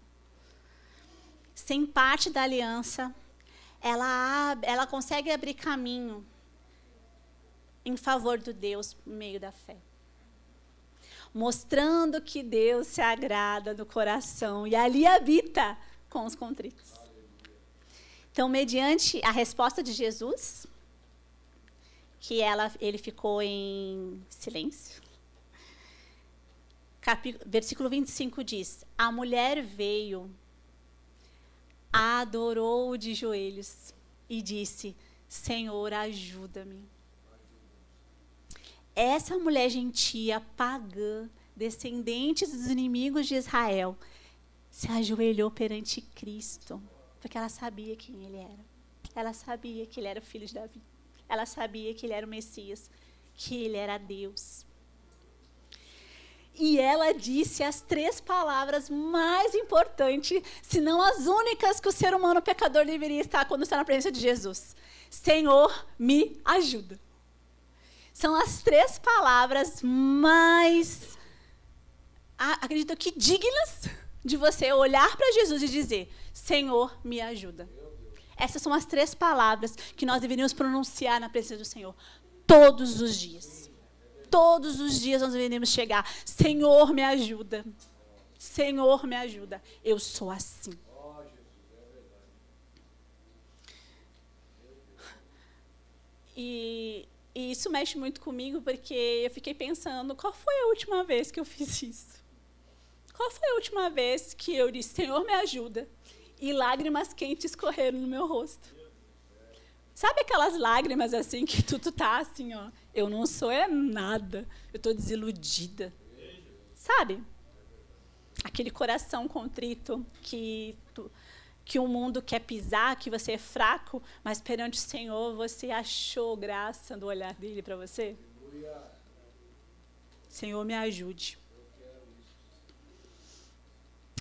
Sem parte da aliança, ela consegue abrir caminho em favor do Deus por meio da fé. Mostrando que Deus se agrada no coração e ali habita com os contritos. Então, mediante a resposta de Jesus, que ele ficou em silêncio, versículo 25 diz, a mulher veio, adorou de joelhos e disse, Senhor, ajuda-me. Essa mulher gentia, pagã, descendente dos inimigos de Israel, se ajoelhou perante Cristo, porque ela sabia quem ele era. Ela sabia que ele era o filho de Davi. Ela sabia que ele era o Messias, que ele era Deus. E ela disse as 3 palavras mais importantes, se não as únicas que o ser humano pecador deveria estar quando está na presença de Jesus. Senhor, me ajuda. São as 3 palavras mais, acredito que dignas de você olhar para Jesus e dizer, Senhor, me ajuda. Essas são as 3 palavras que nós deveríamos pronunciar na presença do Senhor todos os dias. Todos os dias nós deveríamos chegar, Senhor, me ajuda. Senhor, me ajuda. Eu sou assim. E isso mexe muito comigo, porque eu fiquei pensando, qual foi a última vez que eu fiz isso? Qual foi a última vez que eu disse, Senhor, me ajuda? E lágrimas quentes correram no meu rosto. Sabe aquelas lágrimas assim, que tu tá assim, ó, eu não sou nada, eu estou desiludida. Sabe? Aquele coração contrito que que o mundo quer pisar, que você é fraco, mas perante o Senhor você achou graça do olhar dele para você? Senhor, me ajude.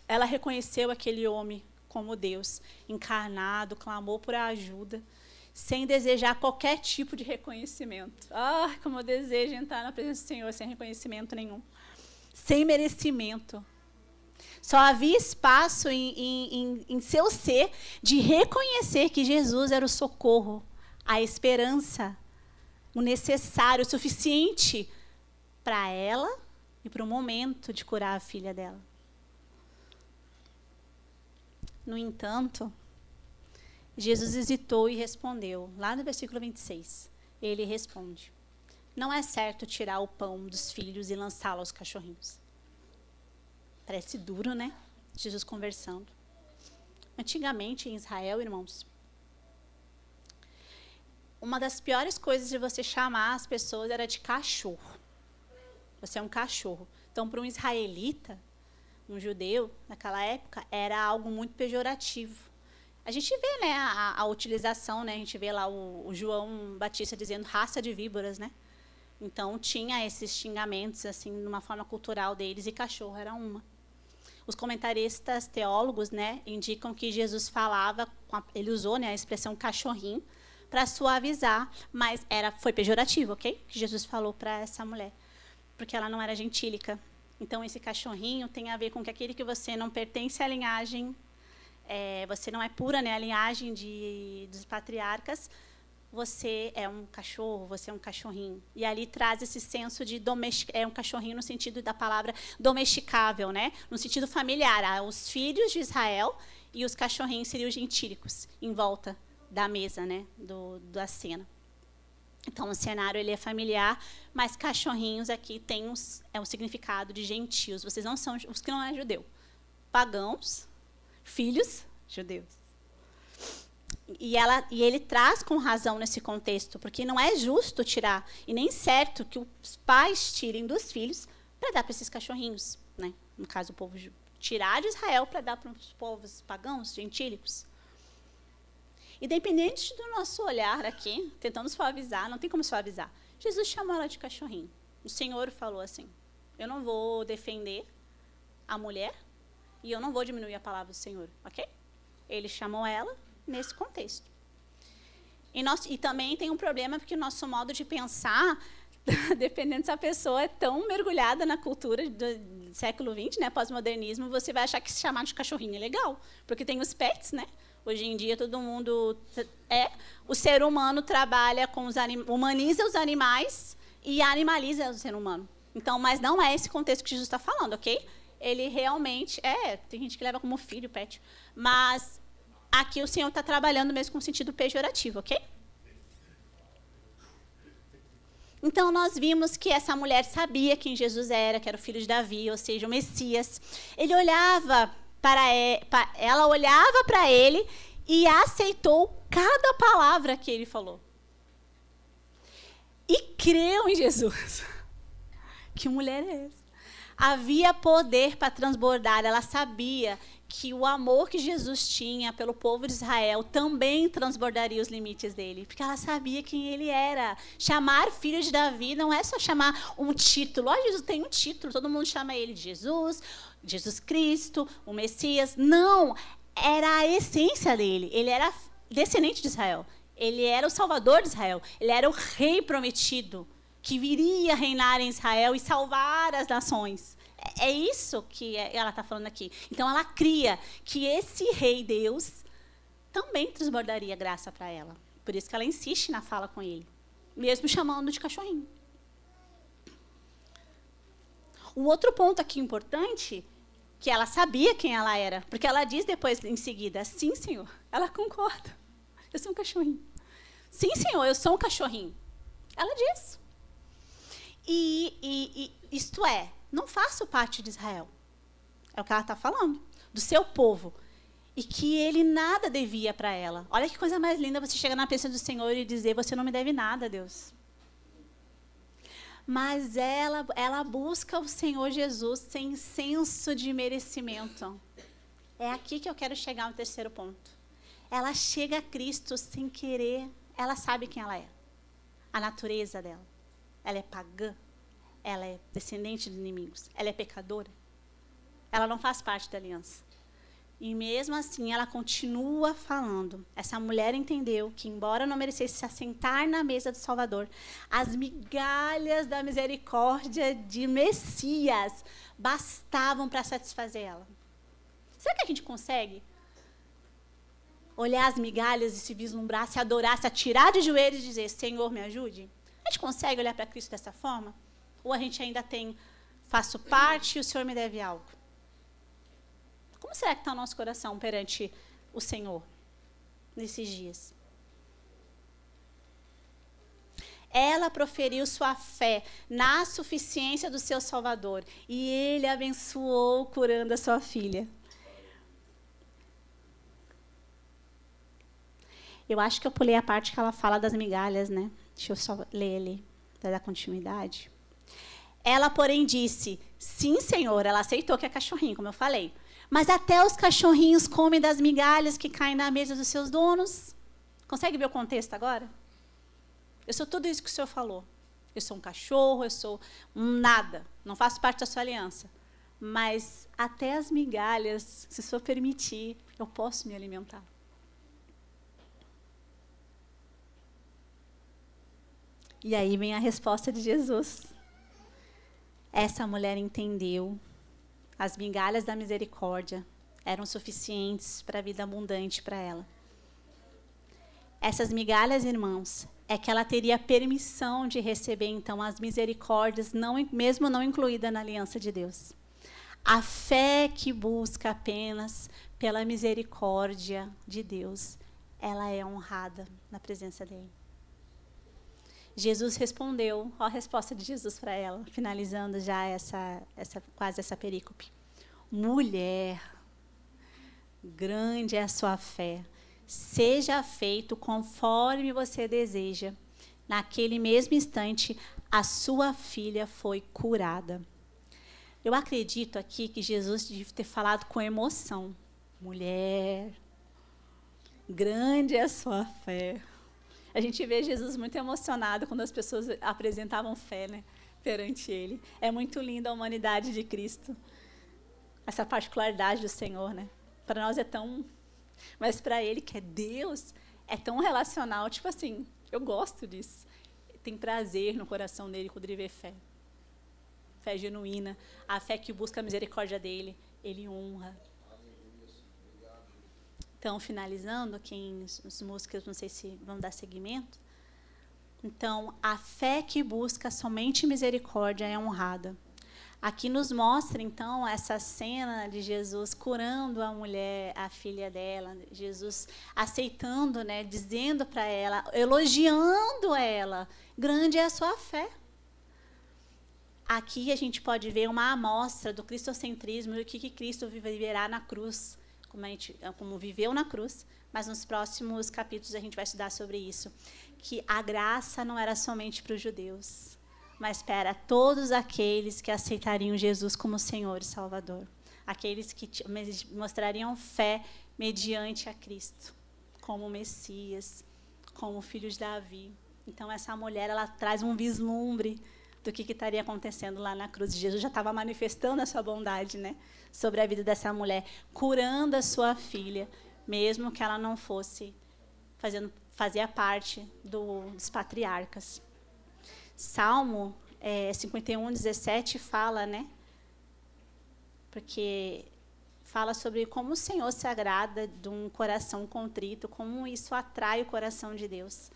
Ela reconheceu aquele homem como Deus, encarnado, clamou por ajuda, sem desejar qualquer tipo de reconhecimento. Ah, como eu desejo entrar na presença do Senhor sem reconhecimento nenhum. Sem merecimento. Só havia espaço em seu ser de reconhecer que Jesus era o socorro, a esperança, o necessário, o suficiente para ela e para o momento de curar a filha dela. No entanto, Jesus hesitou e respondeu, lá no versículo 26. Ele responde: não é certo tirar o pão dos filhos e lançá-lo aos cachorrinhos. Parece duro, né? Jesus conversando. Antigamente, em Israel, irmãos, uma das piores coisas de você chamar as pessoas era de cachorro. Você é um cachorro. Então, para um israelita, um judeu, naquela época, era algo muito pejorativo. A gente vê, né, a utilização, né? A gente vê lá o João Batista dizendo raça de víboras, né? Então, tinha esses xingamentos, assim, numa forma cultural deles, e cachorro era uma. Os comentaristas teólogos, né, indicam que Jesus falava, ele usou, né, a expressão cachorrinho para suavizar, mas foi pejorativo, ok? Que Jesus falou para essa mulher, porque ela não era gentílica. Então, esse cachorrinho tem a ver com que aquele que você não pertence à linhagem, você não é pura, né, a linhagem dos patriarcas, você é um cachorro, você é um cachorrinho. E ali traz esse senso de um cachorrinho no sentido da palavra domesticável, né? No sentido familiar. Os filhos de Israel e os cachorrinhos seriam gentílicos em volta da mesa, né? Da cena. Então, o cenário ele é familiar, mas cachorrinhos aqui tem um significado de gentios. Vocês não são os que não é judeu. Pagãos, filhos judeus. E ele traz com razão nesse contexto, porque não é justo tirar, e nem certo que os pais tirem dos filhos para dar para esses cachorrinhos, né? No caso, o povo tirar de Israel para dar para os povos pagãos, gentílicos. Independente do nosso olhar aqui, tentando suavizar, não tem como suavizar. Jesus chamou ela de cachorrinho. O Senhor falou assim: eu não vou defender a mulher e eu não vou diminuir a palavra do Senhor, ok? Ele chamou ela nesse contexto. E também tem um problema, porque o nosso modo de pensar, dependendo se a pessoa é tão mergulhada na cultura do século XX, né, pós-modernismo, você vai achar que se chamar de cachorrinho é legal, porque tem os pets, né? Hoje em dia todo mundo o ser humano trabalha com humaniza os animais e animaliza o ser humano. Então, mas não é esse contexto que Jesus está falando, ok? Ele realmente tem gente que leva como filho, pet, mas aqui o Senhor está trabalhando mesmo com sentido pejorativo, ok? Então, nós vimos que essa mulher sabia quem Jesus era, que era o filho de Davi, ou seja, o Messias. Ela olhava para ele e aceitou cada palavra que ele falou. E creu em Jesus. Que mulher é essa? Havia poder para transbordar. Ela sabia que o amor que Jesus tinha pelo povo de Israel também transbordaria os limites dele, porque ela sabia quem ele era. Chamar filho de Davi não é só chamar um título. Jesus tem um título, todo mundo chama ele de Jesus, Jesus Cristo, o Messias. Não, era a essência dele. Ele era descendente de Israel. Ele era o salvador de Israel. Ele era o rei prometido, que viria reinar em Israel e salvar as nações. É isso que ela está falando aqui. Então, ela cria que esse rei Deus também transbordaria graça para ela. Por isso que ela insiste na fala com ele, mesmo chamando de cachorrinho. O outro ponto aqui importante, que ela sabia quem ela era, porque ela diz depois, em seguida, sim, Senhor. Ela concorda. Eu sou um cachorrinho. Sim, Senhor, eu sou um cachorrinho. Ela diz. E isto é, não faço parte de Israel. É o que ela está falando. Do seu povo. E que ele nada devia para ela. Olha que coisa mais linda você chegar na presença do Senhor e dizer, você não me deve nada, Deus. Mas ela busca o Senhor Jesus sem senso de merecimento. É aqui que eu quero chegar no terceiro ponto. Ela chega a Cristo sem querer. Ela sabe quem ela é. A natureza dela. Ela é pagã. Ela é descendente de inimigos. Ela é pecadora. Ela não faz parte da aliança. E mesmo assim, ela continua falando. Essa mulher entendeu que, embora não merecesse se assentar na mesa do Salvador, as migalhas da misericórdia de Messias bastavam para satisfazer ela. Será que a gente consegue olhar as migalhas e se vislumbrar, se adorar, se atirar de joelhos e dizer, Senhor, me ajude? A gente consegue olhar para Cristo dessa forma? Ou a gente ainda tem, faço parte e o Senhor me deve algo? Como será que está o nosso coração perante o Senhor nesses dias? Ela proferiu sua fé na suficiência do seu Salvador e ele abençoou curando a sua filha. Eu acho que eu pulei a parte que ela fala das migalhas, né? Deixa eu só ler ali, para dar continuidade. Ela, porém, disse, sim, Senhor. Ela aceitou que é cachorrinho, como eu falei. Mas até os cachorrinhos comem das migalhas que caem na mesa dos seus donos. Consegue ver o contexto agora? Eu sou tudo isso que o Senhor falou. Eu sou um cachorro, eu sou um nada. Não faço parte da sua aliança. Mas até as migalhas, se o Senhor permitir, eu posso me alimentar. E aí vem a resposta de Jesus. Essa mulher entendeu. As migalhas da misericórdia eram suficientes para a vida abundante para ela. Essas migalhas, irmãos, é que ela teria permissão de receber, então, as misericórdias, mesmo não incluída na aliança de Deus. A fé que busca apenas pela misericórdia de Deus, ela é honrada na presença dele. Jesus respondeu, olha a resposta de Jesus para ela, finalizando já quase essa perícope. Mulher, grande é a sua fé, seja feito conforme você deseja. Naquele mesmo instante, a sua filha foi curada. Eu acredito aqui que Jesus deve ter falado com emoção. Mulher, grande é a sua fé. A gente vê Jesus muito emocionado quando as pessoas apresentavam fé, né, perante ele. É muito linda a humanidade de Cristo. Essa particularidade do Senhor, né? Para nós é tão... Mas para ele, que é Deus, é tão relacional. Tipo assim, eu gosto disso. Tem prazer no coração dele quando ele vê fé. Fé genuína. A fé que busca a misericórdia dele. Ele honra. Então, finalizando, as músicas, não sei se vão dar seguimento. Então, a fé que busca somente misericórdia é honrada. Aqui nos mostra, então, essa cena de Jesus curando a mulher, a filha dela, Jesus aceitando, né, dizendo para ela, elogiando ela, grande é a sua fé. Aqui a gente pode ver uma amostra do cristocentrismo e o que Cristo viverá na cruz. Como viveu na cruz, mas nos próximos capítulos a gente vai estudar sobre isso, que a graça não era somente para os judeus, mas para todos aqueles que aceitariam Jesus como Senhor e Salvador, aqueles que mostrariam fé mediante a Cristo, como Messias, como filho de Davi. Então, essa mulher, ela traz um vislumbre do que estaria acontecendo lá na cruz. Jesus já estava manifestando a sua bondade, né, sobre a vida dessa mulher, curando a sua filha, mesmo que ela não fosse fazia parte dos patriarcas. Salmo 51:17 fala, né, porque fala sobre como o Senhor se agrada de um coração contrito, como isso atrai o coração de Deus.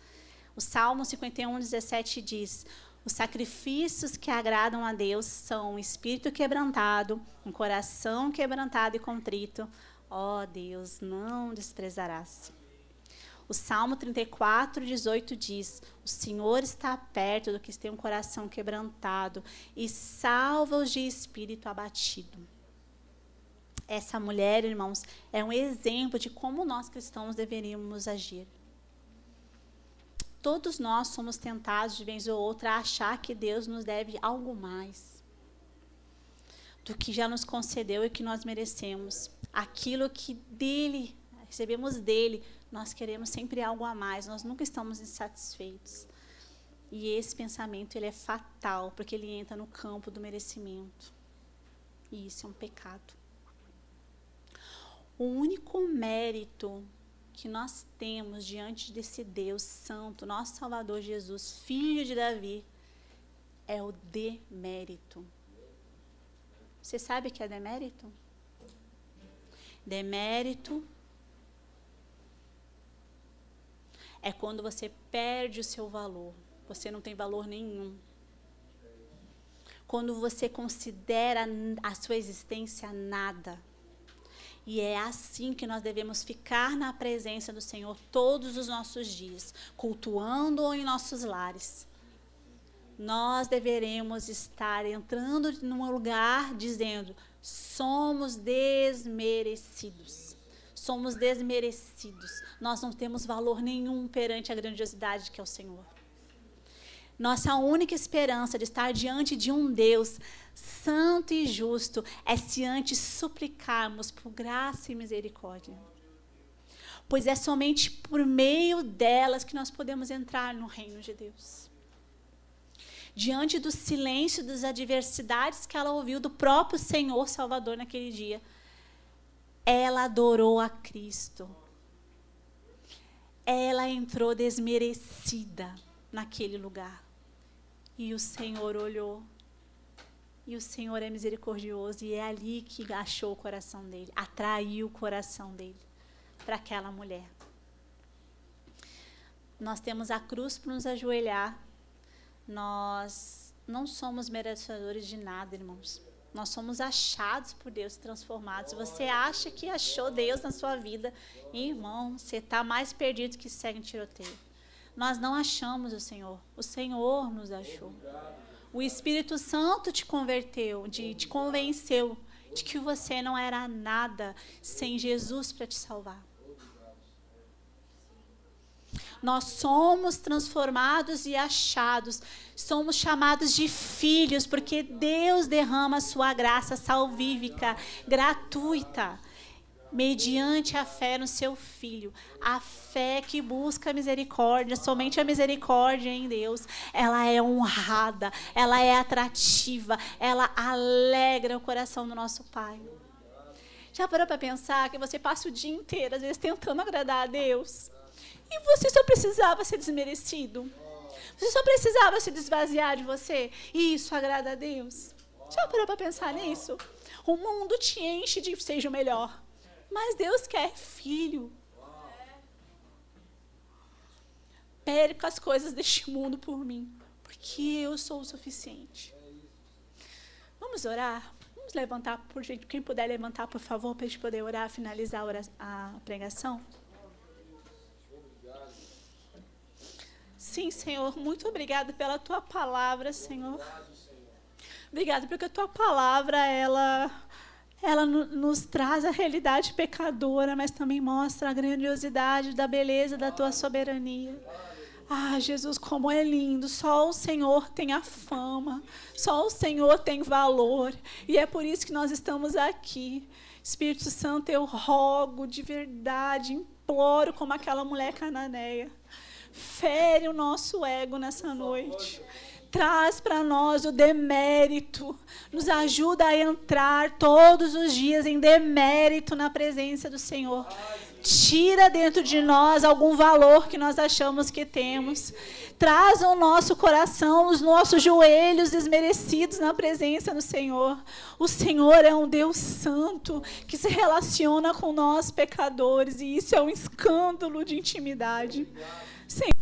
O Salmo 51:17 diz: os sacrifícios que agradam a Deus são um espírito quebrantado, um coração quebrantado e contrito. Ó Deus, não desprezarás. O Salmo 34:18 diz: o Senhor está perto do que tem um coração quebrantado e salva os de espírito abatido. Essa mulher, irmãos, é um exemplo de como nós cristãos deveríamos agir. Todos nós somos tentados, de vez ou outra, a achar que Deus nos deve algo mais do que já nos concedeu e que nós merecemos. aquilo que dele, recebemos dele, nós queremos sempre algo a mais, nós nunca estamos insatisfeitos. E esse pensamento, ele é fatal, porque ele entra no campo do merecimento. E isso é um pecado. O único mérito que nós temos diante desse Deus santo, nosso Salvador Jesus, filho de Davi, é o demérito. Você sabe o que é demérito? Demérito é quando você perde o seu valor. Você não tem valor nenhum. Quando você considera a sua existência nada. E é assim que nós devemos ficar na presença do Senhor todos os nossos dias, cultuando-o em nossos lares. Nós deveremos estar entrando num lugar dizendo, somos desmerecidos. Somos desmerecidos. Nós não temos valor nenhum perante a grandiosidade que é o Senhor. Nossa única esperança de estar diante de um Deus santo e justo é se antes suplicarmos por graça e misericórdia. Pois é somente por meio delas que nós podemos entrar no reino de Deus. Diante do silêncio, das adversidades que ela ouviu do próprio Senhor Salvador naquele dia, ela adorou a Cristo. Ela entrou desmerecida naquele lugar. E o Senhor olhou. E o Senhor é misericordioso. E é ali que achou o coração dele. Atraiu o coração dele para aquela mulher. Nós temos a cruz para nos ajoelhar. Nós não somos merecedores de nada, irmãos. Nós somos achados por Deus, transformados. Você acha que achou Deus na sua vida? Irmão, você está mais perdido que segue em tiroteio. Nós não achamos o Senhor nos achou. O Espírito Santo te converteu, te convenceu de que você não era nada sem Jesus para te salvar. Nós somos transformados e achados, somos chamados de filhos, porque Deus derrama a sua graça salvífica, gratuita, mediante a fé no seu Filho. A fé que busca a misericórdia, somente a misericórdia em Deus, ela é honrada, ela é atrativa, ela alegra o coração do nosso Pai. Já parou para pensar que você passa o dia inteiro, às vezes, tentando agradar a Deus? E você só precisava ser desmerecido. Você só precisava se desvaziar de você. E isso agrada a Deus. Já parou para pensar nisso? O mundo te enche de seja o melhor. Mas Deus quer filho. Perca as coisas deste mundo por mim. Porque eu sou o suficiente. Vamos orar? Vamos levantar, por gente. Quem puder levantar, por favor, para a gente poder orar, finalizar a pregação. Sim, Senhor, muito obrigada pela Tua palavra, Senhor. Obrigada porque a Tua palavra, ela nos traz a realidade pecadora, mas também mostra a grandiosidade da beleza da Tua soberania. Ah, Jesus, como é lindo. Só o Senhor tem a fama. Só o Senhor tem valor. E é por isso que nós estamos aqui. Espírito Santo, eu rogo de verdade, imploro como aquela mulher cananeia. Fere o nosso ego nessa noite. Traz para nós o demérito. Nos ajuda a entrar todos os dias em demérito na presença do Senhor. Tira dentro de nós algum valor que nós achamos que temos. Traz ao nosso coração os nossos joelhos desmerecidos na presença do Senhor. O Senhor é um Deus santo que se relaciona com nós pecadores. E isso é um escândalo de intimidade. Senhor,